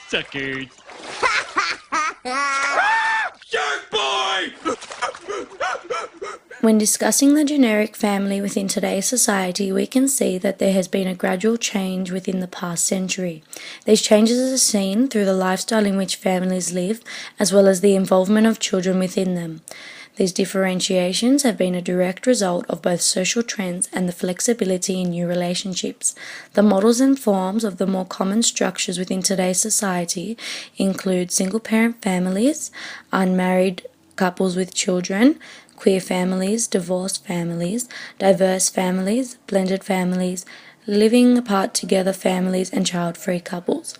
Suckers. Shark Boy! When discussing the generic family within today's society, we can see that there has been a gradual change within the past century. These changes are seen through the lifestyle in which families live, as well as the involvement of children within them. These differentiations have been a direct result of both social trends and the flexibility in new relationships. The models and forms of the more common structures within today's society include single-parent families, unmarried couples with children, queer families, divorced families, diverse families, blended families, living apart together families, and child-free couples.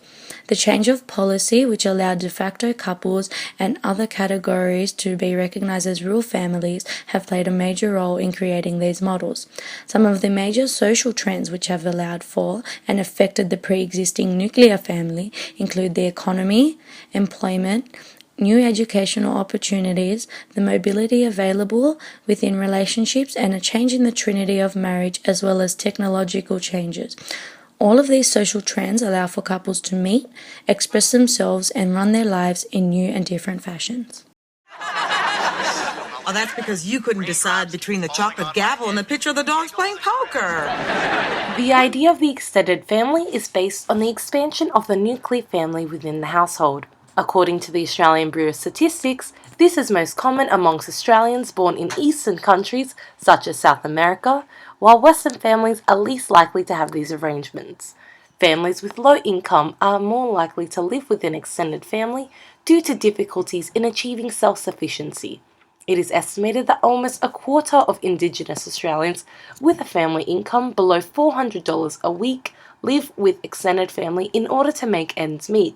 The change of policy, which allowed de facto couples and other categories to be recognized as real families, have played a major role in creating these models. Some of the major social trends which have allowed for and affected the pre-existing nuclear family include the economy, employment, new educational opportunities, the mobility available within relationships, and a change in the trinity of marriage, as well as technological changes. All of these social trends allow for couples to meet, express themselves, and run their lives in new and different fashions. Oh, that's because you couldn't decide between the chocolate gavel and the picture of the dogs playing poker. The idea of the extended family is based on the expansion of the nuclear family within the household. According to the Australian Bureau of Statistics, this is most common amongst Australians born in eastern countries such as South America, while Western families are least likely to have these arrangements. Families with low income are more likely to live with an extended family due to difficulties in achieving self-sufficiency. It is estimated that almost a quarter of Indigenous Australians with a family income below $400 a week live with extended family in order to make ends meet.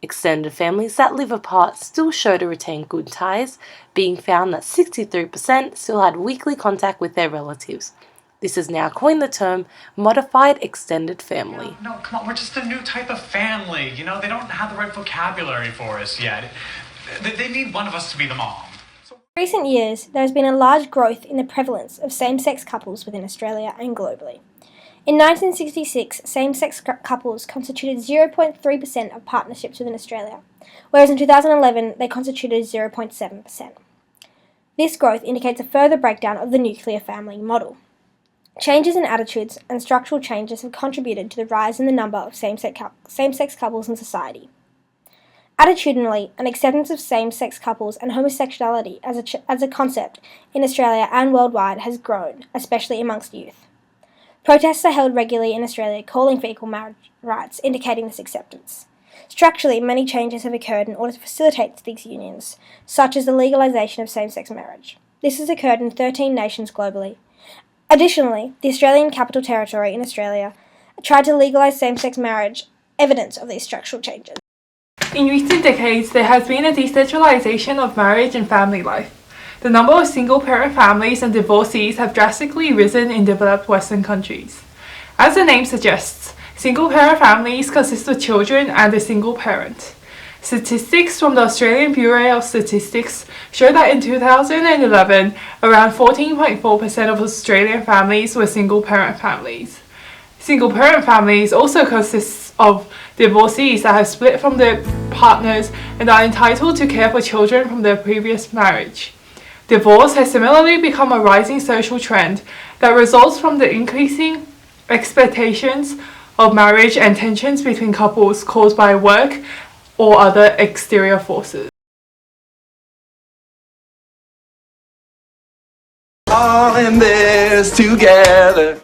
Extended families that live apart still show to retain good ties, being found that 63% still had weekly contact with their relatives. This has now coined the term modified extended family. No, come on, we're just a new type of family. They don't have the right vocabulary for us yet. They need one of us to be the mom. In recent years, there has been a large growth in the prevalence of same-sex couples within Australia and globally. In 1966, same-sex couples constituted 0.3% of partnerships within Australia, whereas in 2011 they constituted 0.7%. This growth indicates a further breakdown of the nuclear family model. Changes in attitudes and structural changes have contributed to the rise in the number of same-sex couples in society. Attitudinally, an acceptance of same-sex couples and homosexuality as a concept in Australia and worldwide has grown, especially amongst youth. Protests are held regularly in Australia calling for equal marriage rights, indicating this acceptance. Structurally, many changes have occurred in order to facilitate these unions, such as the legalisation of same-sex marriage. This has occurred in 13 nations globally. Additionally, the Australian Capital Territory in Australia tried to legalise same-sex marriage, evidence of these structural changes. In recent decades, there has been a decentralisation of marriage and family life. The number of single-parent families and divorcees have drastically risen in developed Western countries. As the name suggests, single-parent families consist of children and a single parent. Statistics from the Australian Bureau of Statistics show that in 2011, around 14.4% of Australian families were single-parent families. Single-parent families also consist of divorcees that have split from their partners and are entitled to care for children from their previous marriage. Divorce has similarly become a rising social trend that results from the increasing expectations of marriage and tensions between couples caused by work or other exterior forces. All in this together.